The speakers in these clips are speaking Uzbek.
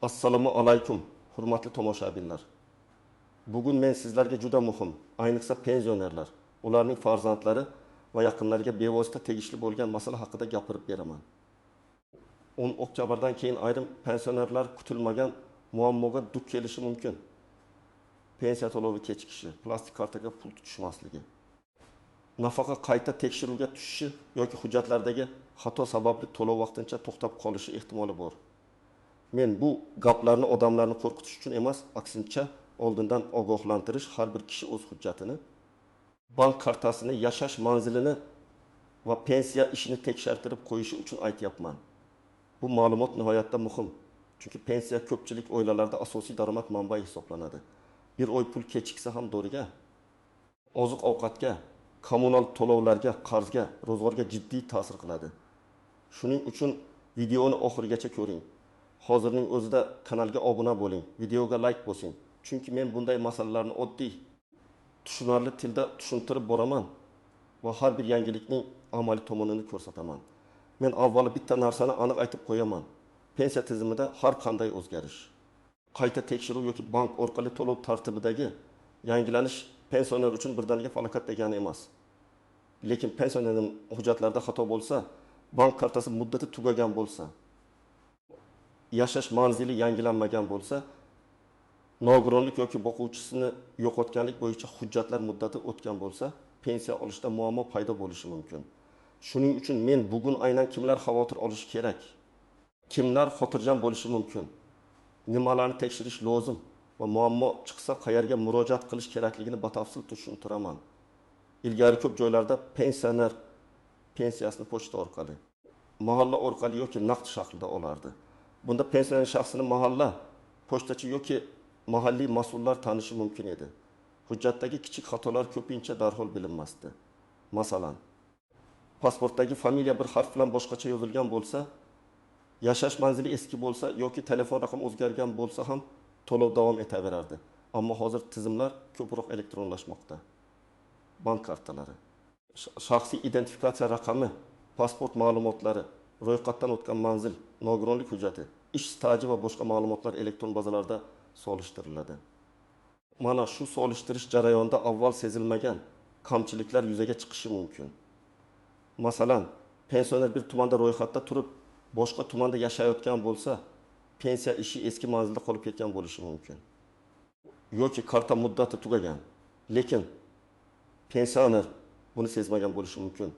Assalomu alaykum, hurmatli tomoshabinlar. Bugun men sizlarga juda muhim, ayniqsa pensionerlar, ularning farzandlari va yaqinlariga bevosita tegishli bo'lgan masala haqida gapirib beraman. 10 oktyabrdan keyin ayrim pensionerlar kutilmagan muammoga duch kelishi mumkin. Pensiya to'lovi kechikishi, plastik kartaga pul tushmasligi, nafaqa qayta tekshiruvga tushishi yoki hujjatlardagi xato sababli to'lov vaqtincha to'xtab qolishi ehtimoli bor. Men bu gaplarni odamlarni qo'rqitish uchun emas, aksincha oldindan ogohlantirish, har bir kishi o'z hujjatini, bank kartasini, yashash manzilini va pensiya ishini tekshirtirib qo'yishi uchun aytyapman. Bu ma'lumot nihoyatda muhim. Chunki pensiya ko'pchilik oilalarda asosiy daromad manbai hisoblanadi. Bir oy pul kechiksa ham doriga, oziq-ovqatga, kommunal to'lovlarga, qarzga, ro'zg'orga jiddiy ta'sir qiladi. Shuning uchun videoni oxirigacha ko'ring. Hozirning o'zida kanalga obuna bo'ling, videoga like bosing. Chunki men bunday masalalarni oddiy, tushunarli tilda tushuntirib boraman va har bir yangilikning amaliy tomonini ko'rsataman. Men avvalo bitta narsani aniq aytib qo'yaman. Pensiya tizimida har qanday o'zgarish, qayta tekshiruv yoki bank orqali to'lov tartibidagi yangilanish pensioner uchun birdaniga falokat degani emas. Lekin pensionerning hujjatlarida xato bo'lsa, bank kartasi muddati tugagan bo'lsa, yashash manzili yangilanmagan bo'lsa, nogironlik yoki boquvchisini yo'qotganlik bo'yicha hujjatlar muddati o'tgan bo'lsa, pensiya olishda muammo paydo bo'lishi mumkin. Shuning uchun men bugun aynan kimlar xavotir olishi kerak, kimlar xotirjam bo'lishi mumkin, nimalarni tekshirish lozim va muammo chiqsa qayerga murojaat qilish kerakligini batafsil tushuntiraman. Ilgari ko'p joylarda pensioner pensiyasini pochta orqali, mahalla orqali yoki naqd shaklda olardi. Bunda pensioner shaxsini mahalla, pochtachi yoki mahalliy mas'ullar tanishi mumkin edi. Hujjatdagi kichik xatolar ko'pincha darhol bilinmasdi. Masalan, pasportdagi familiya bir harf bilan boshqacha yozilgan bo'lsa, yashash manzili eski bo'lsa yoki telefon raqami o'zgargan bo'lsa ham to'lov davom etaverardi. Ammo hozir tizimlar ko'proq elektronlashmoqda. Bank kartalari, shaxsiy identifikatsiya raqami, pasport ma'lumotlari, ro'yxatdan o'tgan manzil, nogironlik hujjati, ish staji va boshqa ma'lumotlar elektron bazalarda solishtiriladi. Mana shu solishtirish jarayonida avval sezilmagan kamchiliklar yuzaga chiqishi mumkin. Masalan, pensioner bir tumanda ro'yxatda turib, boshqa tumanda yashayotgan bo'lsa, pensiya ishi eski manzilda qolib ketgan bo'lishi mumkin. Yoki karta muddati tugagan, lekin pensioner buni sezmagan bo'lishi mumkin.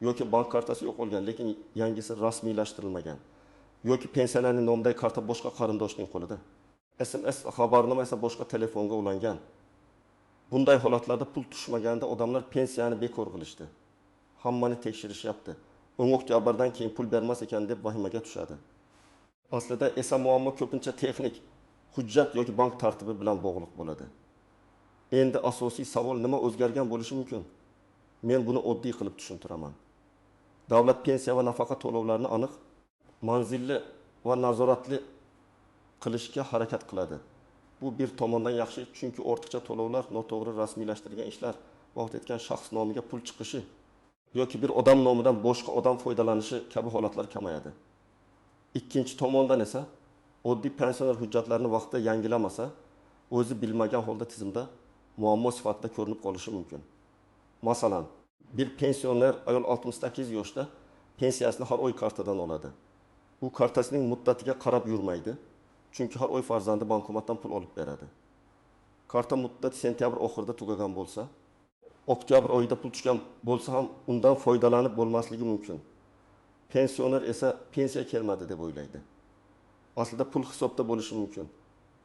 Yoki bank kartasi yo'qolgan, lekin yangisi rasmiylashtirilmagan. Yoki pensionerning nomidagi karta boshqa qarindoshning qo'lida. SMS xabarnoma esa boshqa telefonga ulangan. Bunday holatlarda pul tushmaganda odamlar pensiyani bekor qilishdi. Hammani tekshirishyapti. 10 oktyabrdan keyin pul bermas ekan deb vahimaga tushadi. Aslida esa muammo ko'pincha texnik, hujjat yoki bank tartibi bilan bog'liq bo'ladi. Endi asosiy savol nima o'zgargan bo'lishi mumkin? Men buni oddiy qilib tushuntiraman. Davlat pensiya va nafaqa to'lovlarini aniq, manzilli va nazoratli qilishga harakat qiladi. Bu bir tomondan yaxshi, chunki ortiqcha to'lovlar, noto'g'ri rasmiylashtirilgan ishlar, vaqt etgan shaxs nomiga pul chiqishi yoki bir odam nomidan boshqa odam foydalanishi kabi holatlar kamayadi. Ikkinchi tomondan esa oddiy pensioner hujjatlarini vaqtida yangilamasa, o'zi bilmagan holda tizimda muammo sifatida ko'rinib qolishi mumkin. Masalan, bir pensioner ayol 68 yoshda pensiyasini har oy kartadan oladi. Bu kartasining muddatiga qarab yurmaydi, chunki har oy farzandi bankomatdan pul olib beradi. Karta muddati sentyabr oxirida tugagan bo'lsa, oktyabr oyida pul tushgan bo'lsa ham undan foydalanib bo'lmasligi mumkin. Pensioner esa pensiya kelmadi deb o'ylaydi. Aslida pul hisobda bo'lishi mumkin.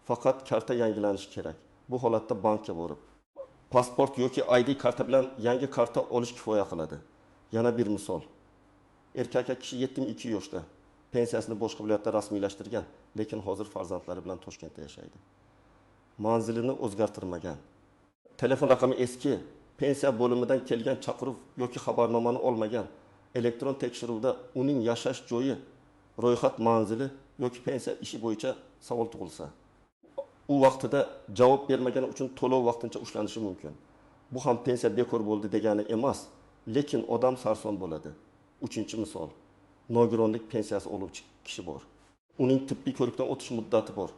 Faqat karta yangilanishi kerak. Bu holatda bankka borib, pasport yoki ID karta bilan yangi karta olish kifoya qiladi. Yana bir misol. Erkak kishi 72 yoshda pensiyasini boshqa viloyatda rasmiylashtirgan, lekin hozir farzandlari bilan Toshkentda yashaydi. Manzilini o'zgartirmagan. Telefon raqami eski, pensiya bo'limidan kelgan chaqiruv yoki xabarnomani olmagan. Elektron tekshiruvda uning yashash joyi, ro'yxat manzili yoki pensiya ishi bo'yicha savol tug'ilsa, u vaqtida javob bermagani uchun to'lov vaqtincha ushlanishi mumkin. Bu ham pensiya bekor bo'ldi degani emas, lekin odam sarson bo'ladi. Uchinchi misol, nogironlik pensiyasi oluvchi kishi bor. Uning tibbiy ko'rikdan o'tish muddati bor.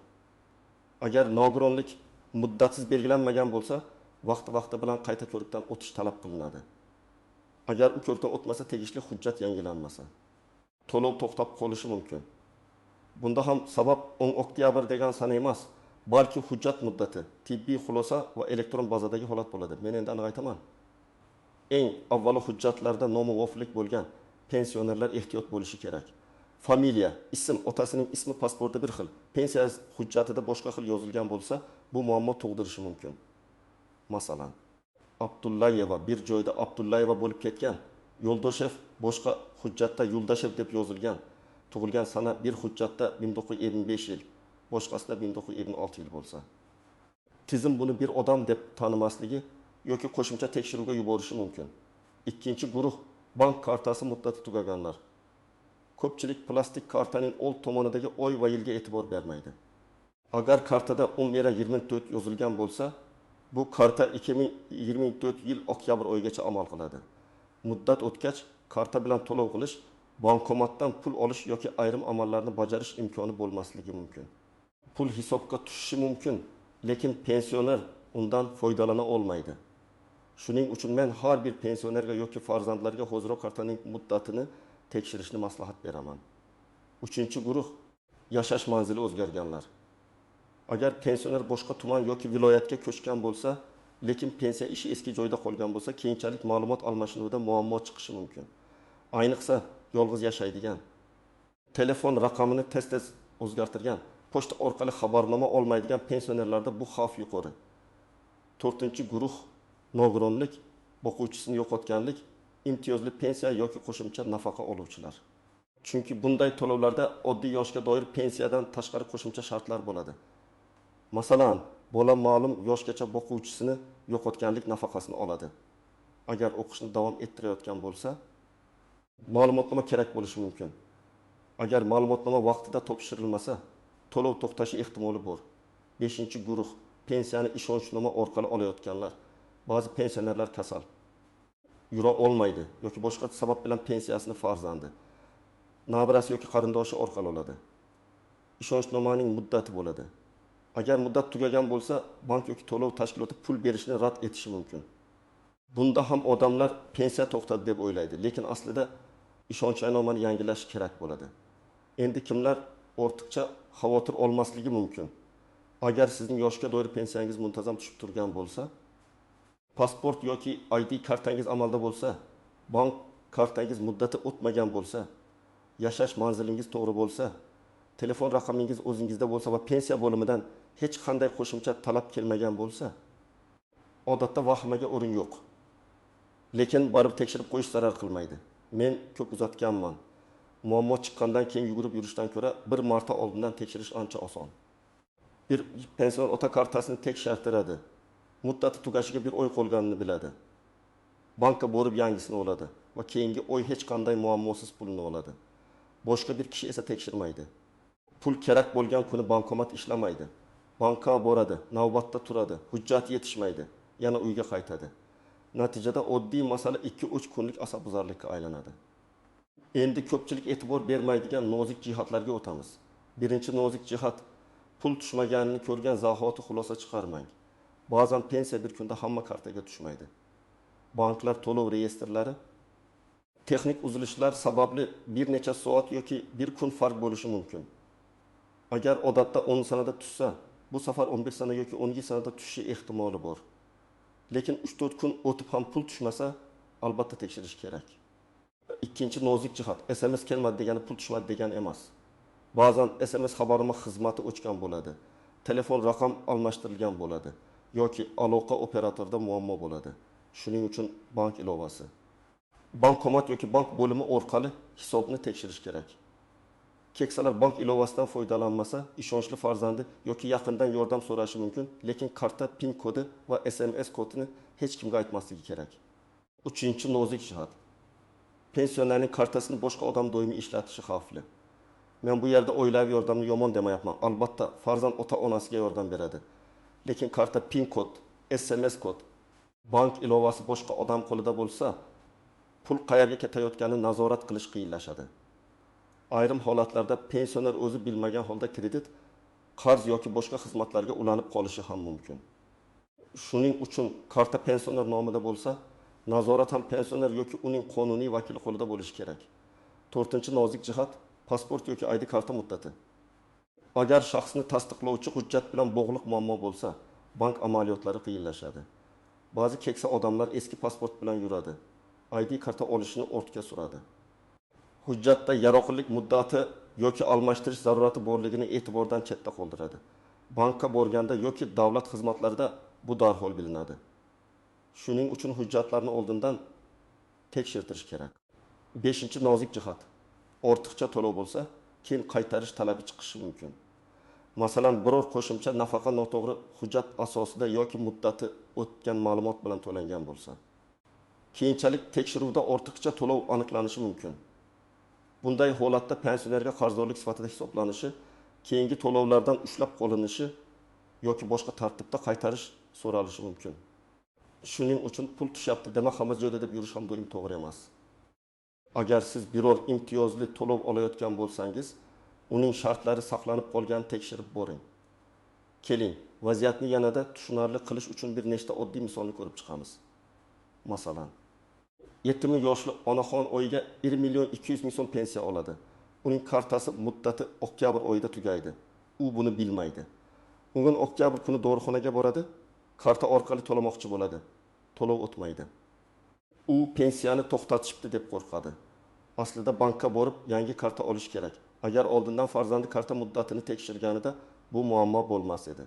Agar nogironlik muddatsiz belgilanmagan bo'lsa, vaqti bilan qayta ko'rikdan o'tish talab qilinadi. Agar u ko'rikdan o'tmasa, tegishli hujjat yangilanmasa, to'lov to'xtab qolishi mumkin. Bunda ham sabab 10 oktyabr degan sana emas, balki hujjat muddati, tibbiy xulosa va elektron bazadagi holat bo'ladi. Men endi aniq aytaman. Eng avvalo hujjatlarda nomuvofiqlik bo'lgan pensionerlar ehtiyot bo'lishi kerak. Familiya, ism, otasining ismi pasportda bir xil, pensiya hujjatida boshqa xil yozilgan bo'lsa, bu muammo tug'dirishi mumkin. Masalan, Abdullayeva bir joyda Abdullayeva bo'lib ketgan, Yo'ldoshev boshqa hujjatda Yo'ldoshev deb yozilgan. Tug'ilgan sana bir hujjatda 1925 yil, boshqasida 1926 yil bo'lsa, tizim buni bir odam deb tanimasligi yoki qo'shimcha tekshiruvga yuborishi mumkin. Ikkinchi guruh bank kartasi muddati tugaganlar. Ko'pchilik plastik kartaning old tomonidagi oy va yilga e'tibor bermaydi. Agar kartada 11-24 yozilgan bo'lsa, bu karta 2024 yil oktyabr oyigacha amal qiladi. Muddat o'tgach, karta bilan to'lov qilish, bankomatdan pul olish yoki ayrim amallarni bajarish imkoni bo'lmasligi mumkin. Pul hisobga tushishi mumkin, lekin pensioner undan foydalana olmaydi. Shuning uchun men har bir pensionerga yoki farzandlarga ho'zroq kartaning muddatini tekshirishni maslahat beraman. 3-guruh yashash manzili o'zgarganlar. Agar pensioner boshqa tuman yoki viloyatga ko'chgan bo'lsa, lekin pensiya ishi eski joyda qolgan bo'lsa, keyinchalik ma'lumot almashinuvida muammo chiqishi mumkin. Ayniqsa yolg'iz yashaydigan, telefon raqamini tez-tez o'zgartirgan, pochta orqali xabarnoma olmaydigan pensionerlarda bu xavf yuqori. 4-guruh nogironlik, boquvchisini yo'qotganlik, imtiyozli pensiya yoki qo'shimcha nafaqa oluvchilar. Chunki bunday to'lovlarda oddiy yoshga doir pensiyadan tashqari qo'shimcha shartlar bo'ladi. Masalan, bola ma'lum yoshgacha boquvchisini yo'qotganlik nafaqasini oladi. Agar o'qishni davom ettirayotgan bo'lsa, ma'lumotnoma kerak bo'lishi mumkin. Agar ma'lumotnoma vaqtida topshirilmasa, to'lov to'xtashi ehtimoli bor. 5-guruh pensiyani ishonchnoma orqali olayotganlar. Ba'zi pensionerlar kasal, yura olmaydi yoki boshqa sabab bilan pensiyasini farzandi, nabirasi yoki qarindoshi orqali oladi. Ishonchnomaning muddati bo'ladi. Agar muddat tugagan bo'lsa, bank yoki to'lov tashkiloti pul berishni rad etishi mumkin. Bunda ham odamlar pensiya to'xtadi deb o'ylaydi, lekin aslida ishonchnomani yangilash kerak bo'ladi. Endi kimlar ortiqcha xavotir olmasligi mumkin? Agar sizning yoshga doir pensiyangiz muntazam tushib turgan bo'lsa, pasport yoki ID kartangiz amalda bo'lsa, bank kartangiz muddati o'tmagan bo'lsa, yashash manzilingiz to'g'ri bo'lsa, telefon raqamingiz o'zingizda bo'lsa va pensiya bo'limidan hech qanday qo'shimcha talab kelmagan bo'lsa, odatda vahimaga o'rin yo'q. Lekin baribir tekshirib qo'yish zarar qilmaydi. Men ko'p uzatganman. Muammo chiqqandan keyin yugurib yurishdan ko'ra bir marta oldindan tekshirish ancha oson. Bir pension ota kartasini tekshirtiradi. Muddati tugashiga bir oy qolganini biladi. Bankka borib yangisini oladi va keyingi oy hech qanday muammosiz pulni oladi. Boshqa bir kishi esa tekshirmaydi. Pul kerak bo'lgan kuni bankomat ishlamaydi. Bankka boradi, navbatda turadi, hujjat yetishmaydi, yana uyga qaytadi. Natijada oddiy masala 2-3 kunlik asabbuzarlikka aylanadi. Endi ko'pchilik e'tibor bermaydigan nozik jihatlarga o'tamiz. Birinchi nozik jihat, pul tushmaganini ko'rgan zahoti xulosa chiqarmang. Ba'zan pensiya bir kunda hamma kartaga tushmaydi. Banklar to'lov reyestrlari texnik uzilishlar sababli bir necha soat yoki bir kun farq bo'lishi mumkin. Agar odatda 10 sanada tushsa, bu safar 11 sana yoki 12 sanada tushishi ehtimoli bor. Lekin 3-4 kun o'tib ham pul tushmasa, albatta tekshirish kerak. Ikkinchi nozik jihat, SMS kelmadi degani pul tushmadi degani emas. Ba'zan SMS xabarnoma xizmati o'chgan bo'ladi. Telefon raqam almashtirilgan bo'ladi yoki aloqa operatorida muammo bo'ladi. Shuning uchun bank ilovasi, bankomat yoki bank bo'limi orqali hisobni tekshirish kerak. Keksalar bank ilovasidan foydalanmasa, ishonchli farzandi yoki yaqindan yordam so'rashi mumkin, lekin karta PIN kodi va SMS kodini hech kimga aytmasligi kerak. 3-nozik jihat. Pensionerning kartasini boshqa odam doimiy ishlatishi xavfli. Men bu yerda oilaviy yordamni yomon demayapman. Albatta, farzand ota-onasiga yordam beradi. Lekin karta PIN kod, SMS kod, bank ilovasi boshqa odam qo'lida bo'lsa, pul qayerga ketayotganini nazorat qilish qiyinlashadi. Ayrim holatlarda pensioner o'zi bilmagan holda kredit, qarz yoki boshqa xizmatlarga ulanib qolishi ham mumkin. Shuning uchun karta pensioner nomida bo'lsa, nazorat ham pensioner yoki uning qonuniy vakili qo'lida bo'lishi kerak. 4-nozik jihat pasport yoki ID karta muddati. Agar shaxsni tasdiqlovchi hujjat bilan bog'liq muammo bo'lsa, bank amaliyotlari qiyinlashadi. Ba'zi keksa odamlar eski pasport bilan yuradi. ID karta olishni ortga suradi. Hujjatda yaroqlilik muddati yoki almashtirish zarurati borligini e'tibordan chetda qoldiradi. Bankka borganda yoki davlat xizmatlarida bu darhol bilinadi. Shuning uchun hujjatlarni oldindan tekshirtirish kerak. 5-nozik jihat. Ortiqcha to'lov bo'lsa, keyin qaytarish talabi chiqishi mumkin. Masalan, biror qo'shimcha nafaqa noto'g'ri hujjat asosida yoki muddati o'tgan ma'lumot bilan to'langan bo'lsa, keyinchalik tekshiruvda ortiqcha to'lov aniqlanishi mumkin. Bunday holatda pensionerga qarzdorlik sifatida hisoblanishi, keyingi to'lovlardan ushlab qolinishi yoki boshqa tartibda qaytarish so'ralishi mumkin. Shuning uchun pul tushyapti dema hamma joyda deb yurish ham doim to'g'ri emas. Agar siz biror imtiyozli to'lov olayotgan bo'lsangiz, uning shartlari saqlanib qolganini tekshirib boring. Keling, vaziyatni yanada tushunarli qilish uchun bir nechta oddiy misolni ko'rib chiqamiz. Masalan, 70 yoshli onaxon oyiga 1.200.000 so'm pensiya oladi. Uning kartasi muddati oktyabr oyida tugaydi. U buni bilmaydi. Bugun oktyabr kuni dorixonaga boradi, karta orqali to'lamoqchi bo'ladi. To'lov o'tmaydi. U pensiyani to'xtatishibdi deb qo'rqadi. Aslida bankka borib yangi karta olish kerak. Agar oldindan farzandi karta muddatini tekshirganida bu muammo bo'lmas edi.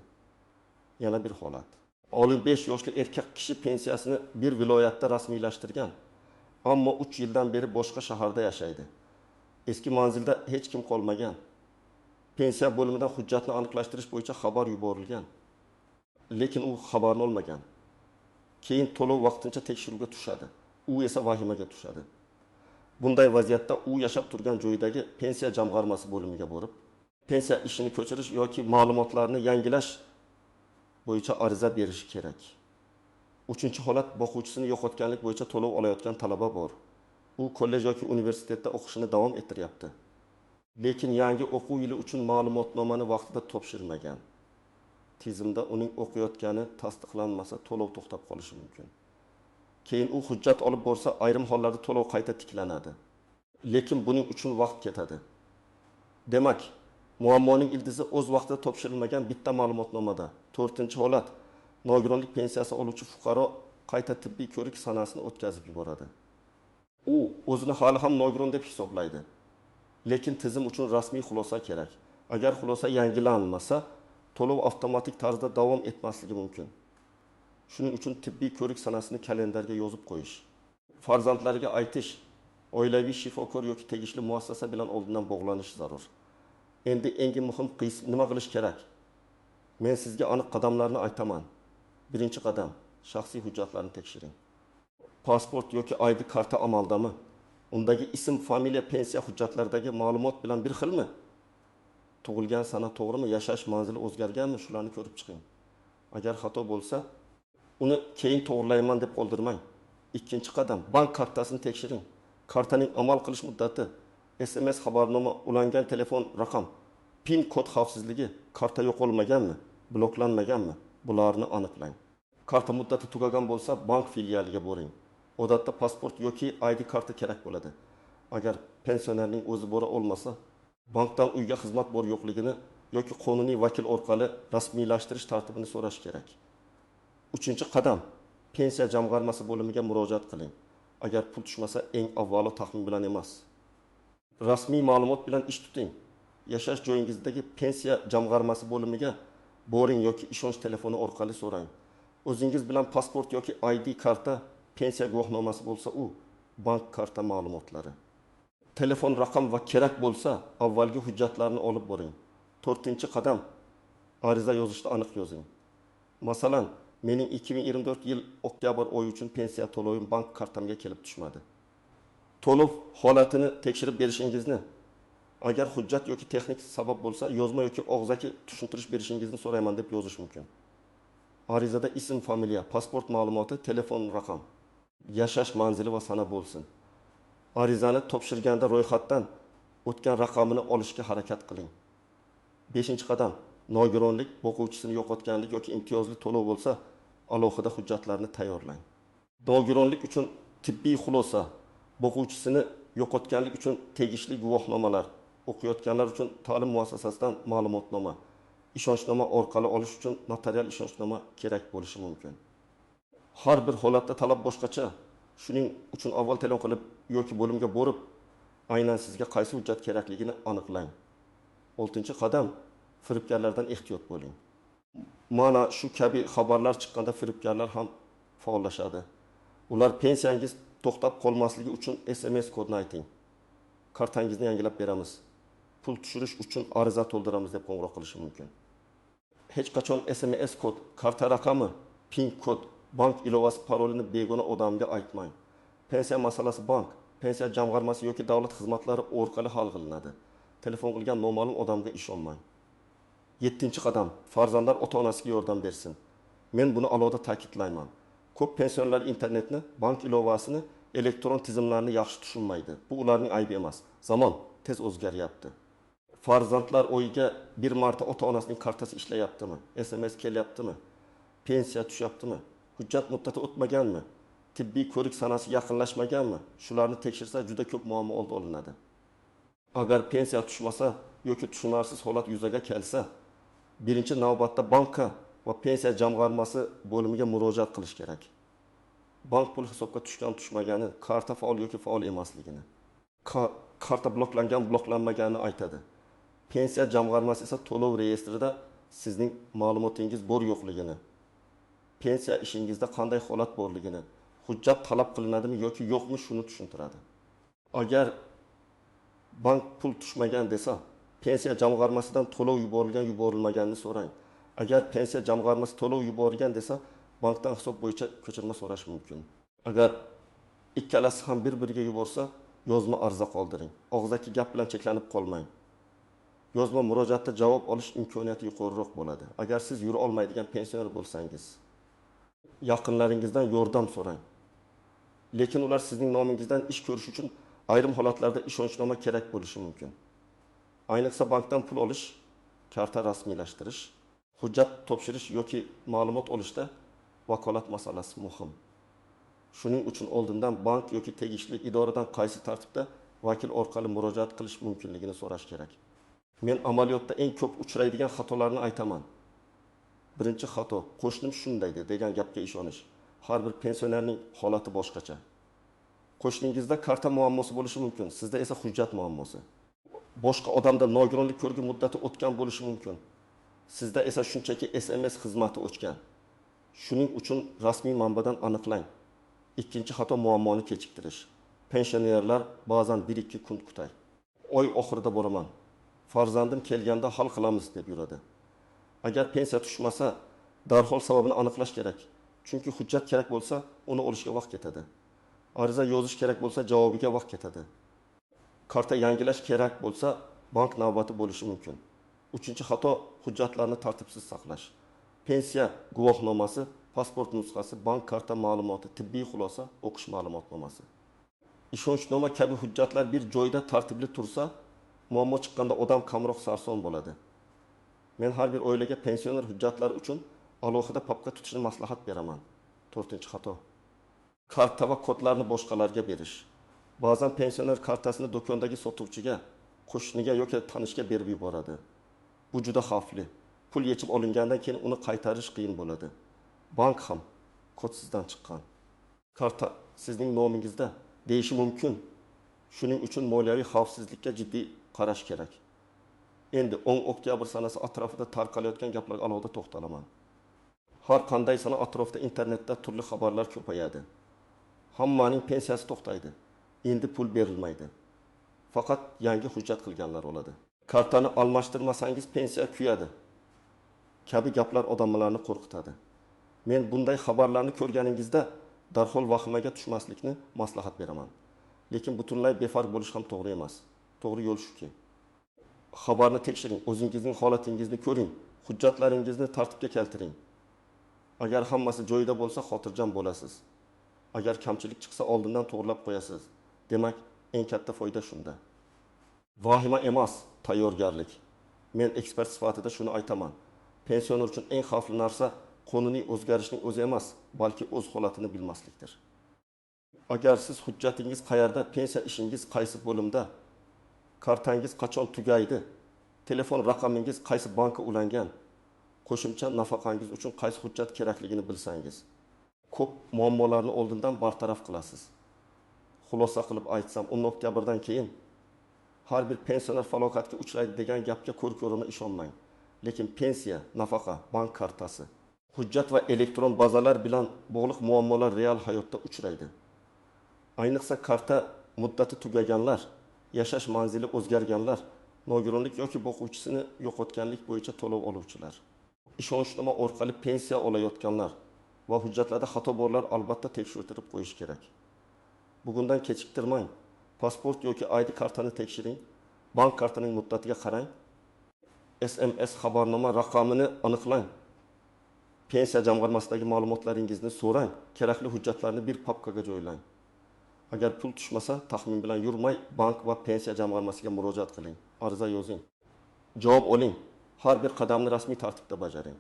Yana bir holat. 55 yoshli erkak kishi pensiyasini bir viloyatda rasmiylashtirgan, ammo 3 yildan beri boshqa shaharda yashaydi. Eski manzilda hech kim qolmagan. Pensiya bo'limidan hujjatni aniqlashtirish bo'yicha xabar yuborilgan. Lekin u xabarni olmagan. Keyin to'lov vaqtincha tekshiruvga tushadi. U esa vahimaga tushadi. Bunday vaziyatda u yashab turgan joydagi pensiya jamg'armasi bo'limiga borib, pensiya ishini ko'chirish yoki ma'lumotlarni yangilash bo'yicha ariza berishi kerak. 3-holat boquvchisini yo'qotganlik bo'yicha to'lov olayotgan talaba bor. U kollej yoki universitetda o'qishini davom ettiryapti. Lekin yangi o'quv yili uchun ma'lumotnomani vaqtida topshirmagan. Tizimda uning o'qiyotgani tasdiqlanmasa, to'lov to'xtab qolishi mumkin. Keyin u hujjat olib borsa, ayrim hollarda to'lov qayta tiklanadi. Lekin buning uchun vaqt ketadi. Demak, muammoning ildizi o'z vaqtida topshirilmagan bitta ma'lumotnomada. 4-holat, nogironlik pensiyasi oluvchi fuqaro qayta tibbiy ko'rik sanasini o'tkazib yuboradi. U o'zini hali ham nogiron deb hisoblaydi. Lekin tizim uchun rasmiy xulosa kerak. Agar xulosa yangilanmasa, to'lov avtomatik tarzda davom etmasligi mumkin. Shuning uchun tibbiy ko'rik sanasini kalendarga yozib qo'yish. Farzandlariga aytish, oilaviy shifokor yoki tegishli muassasa bilan oldindan bog'lanish zarur. Endi eng muhim qism nima qilish kerak? Men sizga aniq qadamlarni aytaman. 1-qadam, shaxsiy hujjatlarni tekshiring. Pasport yoki ID karta amaldami? Undagi ism, familiya, pensiya hujjatlaridagi ma'lumot bilan bir xilmi? Tug'ilgan sana to'g'rimi? Yashash manzili o'zgarganmi? Shularni ko'rib chiqing. Agar xato bo'lsa, uni keyin to'g'rilayman deb qoldirmang. 2-qadam, bank kartasini tekshiring. Kartaning amal qilish muddati, SMS xabarnoma, ulangan telefon raqam, PIN kod xavfsizligi, karta yo'qolmaganmi, bloklanmaganmi? Bularni aniqlang. Karta muddati tugagan bo'lsa, bank filialiga boring. Odatda pasport yoki ID karta kerak bo'ladi. Agar pensionerning o'zi bora olmasa, bankdan uyga xizmat bor yo'qligini yoki qonuniy vakil orqali rasmiylashtirish tartibini so'rash kerak. 3-qadam, pensiya jamg'armasi bo'limiga murojaat qiling. Agar pul tushmasa, eng avvalo taxmin bilan emas, rasmiy ma'lumot bilan ish tuting. Yashash joyingizdagi pensiya jamg'armasi bo'limiga boring yoki ishonch telefoni orqali so'rang. O'zingiz bilan pasport yoki ID karta, pensiya guvohnomasi bo'lsa, u bank karta ma'lumotlari. Telefon raqam va kerak bo'lsa, avvalgi hujjatlarni olib boring. 4-qadam, ariza yozishda aniq yozing. Masalan, mening 2024 yil oktyabr oyi uchun pensiya to'lovim bank kartamga kelib tushmadi. To'lov holatini tekshirib berishingizni, agar hujjat yoki texnik sabab bo'lsa, yozma yoki og'zaki tushuntirish berishingizni so'rayman deb yozish mumkin. Arizada ism, familiya, pasport ma'lumoti, telefon raqam, yashash manzili va sana bo'lsin. Arizani topshirganda ro'yxatdan o'tgan raqamini olishga harakat qiling. 5-qadam nogironlik, o'quvchisini yo'qotganlik yoki imtiyozli to'lov bo'lsa, alohida hujjatlarni tayyorlang. Nogironlik uchun tibbiy xulosa, o'quvchisini yo'qotganlik uchun tegishli guvohnomalar, o'qiyotganlar uchun ta'lim muassasasidan ma'lumotnoma, ishonchnoma orqali olish uchun notarial ishonchnoma kerak bo'lishi mumkin. Har bir holatda talab boshqacha. Shuning uchun avval telefon qilib yoki bo'limga borib, aynan sizga qaysi hujjat kerakligini aniqlang. 6-qadam firibgarlardan ehtiyot bo'ling. Mana shu kabi xabarlar chiqqanda firibgarlar ham faollashadi. Ular pensiyangiz to'xtab qolmasligi uchun SMS kodni ayting. Kartangizni yangilab beramiz. Pul tushirish uchun ariza to'ldiramiz deb qo'ng'iroq qilishi mumkin. Hech qachon SMS kod, karta raqami, PIN kod, bank ilovasi parolini begona odamga aytmang. Pensiya masalasi bank, pensiya jamg'armasi yoki davlat xizmatlari orqali hal qilinadi. Telefon qilgan noma'lum odamga ishonmang. 7-qadam farzandlar ota-onasiga yordam bersin. Men buni alohida ta'kidlayman. Ko'p pensionerlar internetni, bank ilovasini, elektron tizimlarni yaxshi tushunmaydi. Bu ularning aybi emas. Zamon tez o'zgaryapti. Farzandlar o'yiga bir marta ota-onasining kartasi ishlayaptimi? SMS kelyaptimi? Pensiya tushyaptimi? Hujjat muddati o'tmaganmi? Tibbiy ko'rik sanasi yaqinlashmaganmi? Shularni tekshirsa juda ko'p muammo oldi olinadi. Agar pensiya tushmasa yoki tushunarsiz holat yuzaga kelsa, birinchi navbatda banka va pensiya jamg'armasi bo'limiga murojaat qilish kerak. Bank pul hisobga tushgan-tushmagani, karta faol yoki faol emasligini, karta bloklanmaganini aytadi. Pensiya jamg'armasi esa to'lov reyestrida sizning ma'lumotingiz bor yo'qligini, pensiya ishingizda qanday holat borligini, hujjat talab qilinadimi yoki yo'qmi shuni tushuntiradi. Agar bank pul tushmagan desa, pensiya jamg'armasidan to'lov yuborilmaganini so'rang. Agar pensiya jamg'armasi to'lov yuborgan desa, bankdan hisob bo'yicha ko'chirma so'rash mumkin. Agar ikkalasi ham bir-biriga yuborsa, yozma ariza qoldiring. Og'zaki gap bilan cheklanib qolmang. Yozma murojaatda javob olish imkoniyati yuqoriroq bo'ladi. Agar siz yura olmaydigan pensioner bo'lsangiz, yaqinlaringizdan yordam so'rang. Lekin ular sizning nomingizdan ish ko'rish uchun ayrim holatlarda ishonchnoma kerak bo'lishi mumkin. Ayniqsa bankdan pul olish, karta rasmiylashtirish, hujjat topshirish yoki ma'lumot olishda vakolat masalasi muhim. Shuning uchun oldindan bank yoki tegishli idoradan qaysi tartibda vakil orqali murojaat qilish mumkinligini so'rash kerak. Men amaliyotda eng ko'p uchraydigan xatolarni aytaman. Birinchi xato, qo'shnim shunday degan gapga ishonish. Har bir pensionerning holati boshqacha. Qo'shningizda karta muammosi bo'lishi mumkin, sizda esa hujjat muammosi. Boshqa odamda nogironlik ko'rgi muddati o'tgan bo'lishi mumkin. Sizda esa shunchaki SMS xizmati o'chgan. Shuning uchun rasmiy manbadan aniqlang. Ikkinchi xato muammoni kechiktirish. Pensionerlar ba'zan 1-2 kun kutay. Oy oxirida boraman. Farzandim kelganda hal qilamiz deb yuradi. Agar pensiya tushmasa, darhol sababini aniqlash kerak. Chunki hujjat kerak bo'lsa, uni olishga vaqt ketadi. Ariza yozish kerak bo'lsa, javobiga vaqt ketadi. Karta yangilash kerak bo'lsa, bank navbati bo'lishi mumkin. 3-xato, hujjatlarni tartibsiz saqlash. Pensiya guvohnomasi, pasport nusxasi, bank karta ma'lumoti, tibbiy xulosa, o'qish ma'lumotnomasi. Ishonchnoma kabi hujjatlar bir joyda tartibli tursa, muammo chiqqanda odam kamroq sarson bo'ladi. Men har bir oilaga pensioner hujjatlari uchun alohida papka tutishni maslahat beraman. 4-xato. Karta va kodlarni boshqalarga berish. Ba'zan pensioner kartasini do'kondagi sotuvchiga, qo'shniga yoki tanishga berib yuboradi. Bu juda xavfli. Pul yechib olingandan keyin uni qaytarish qiyin bo'ladi. Bank ham kodsizdan chiqqan. Karta sizning nomingizda deyishi mumkin. Shuning uchun moliyaviy xavfsizlikka jiddiy qarash kerak. Endi 10 oktyabr sanasi atrofida tarqalayotgan gaplarga alohida to'xtalaman. Har qanday sana atrofda internetda turli xabarlar ko'payadi. Hammaning pensiyasi to'xtaydi. Endi pul berilmaydi. Faqat yangi hujjat qilganlar oladi. Kartani almashtirmasangiz pensiya kuyadi. Kabi gaplar odamlarni qo'rqitadi. Men bunday xabarlarni ko'rganingizda darhol vahimaga tushmaslikni maslahat beraman. Lekin butunlay befarq bo'lish ham to'g'ri emas. To'g'ri yo'l shuki. Xabarni tekshiring, o'zingizning holatingizni ko'ring, hujjatlaringizni tartibga keltiring. Agar hammasi joyida bo'lsa, xotirjam bo'lasiz. Agar kamchilik chiqsa, oldindan to'g'rilab qo'yasiz. Demak, eng katta foyda shunda. Vahima emas tayyorgarlik. Men ekspert sifatida shuni aytaman. Pensioner uchun eng xavfli narsa qonuniy o'zgarishning o'zi emas, balki o'z holatini bilmaslikdir. Agar siz hujjatingiz qayerda, pensiya ishingiz qaysi bo'limda, kartangiz qachon tugaydi, telefon raqamingiz qaysi bankka ulangan, qo'shimcha nafaqangiz uchun qaysi hujjat kerakligini bilsangiz, ko'p muammolarni oldindan bartaraf qilasiz. Xulosa qilib aytsam, 10 oktyabrdan keyin har bir pensioner falokatga uchraydi degan gapga ko'r-ko'rona ishonmang. Lekin pensiya, nafaqa, bank kartasi, hujjat va elektron bazalar bilan bog'liq muammolar real hayotda uchraydi. Ayniqsa karta muddati tugaganlar, yashash manzili o'zgarganlar, nogironlik yoki boquvchisini yo'qotganlik bo'yicha to'lov oluvchilar, ishonchnoma orqali pensiya olayotganlar va hujjatlarda xato borlar albatta tekshirtirib qo'yish kerak. Bugundan kechiktirmang. Pasport yoki ID kartani tekshiring, bank kartining muddatiga qarang, SMS xabarnoma raqamini aniqlang, pensiya jamg'armasidagi ma'lumotlaringizni so'rang, kerakli hujjatlarni bir papkaga joylang. Agar pul tushmasa, taxmin bilan yurmay, bank va pensiya jamg'armasiga murojaat qiling, ariza yozing, javob oling, har bir qadamni rasmiy tartibda bajaring.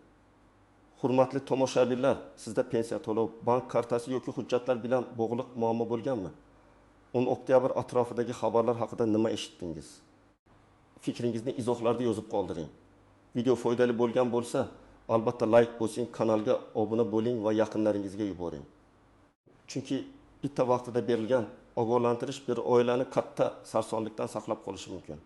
Hurmatli tomoshabinlar, sizda pensiya to'lov, bank kartasi yoki hujjatlar bilan bog'liq muammo bo'lganmi? 10 oktyabr atrofidagi xabarlar haqida nima eshitdingiz? Fikringizni izohlarda yozib qoldiring. Video foydali bo'lgan bo'lsa, albatta like bosing, kanalga obuna bo'ling va yaqinlaringizga yuboring. Chunki bitta vaqtida berilgan ogohlantirish bir oilani katta sarsonlikdan saqlab qolishi mumkin.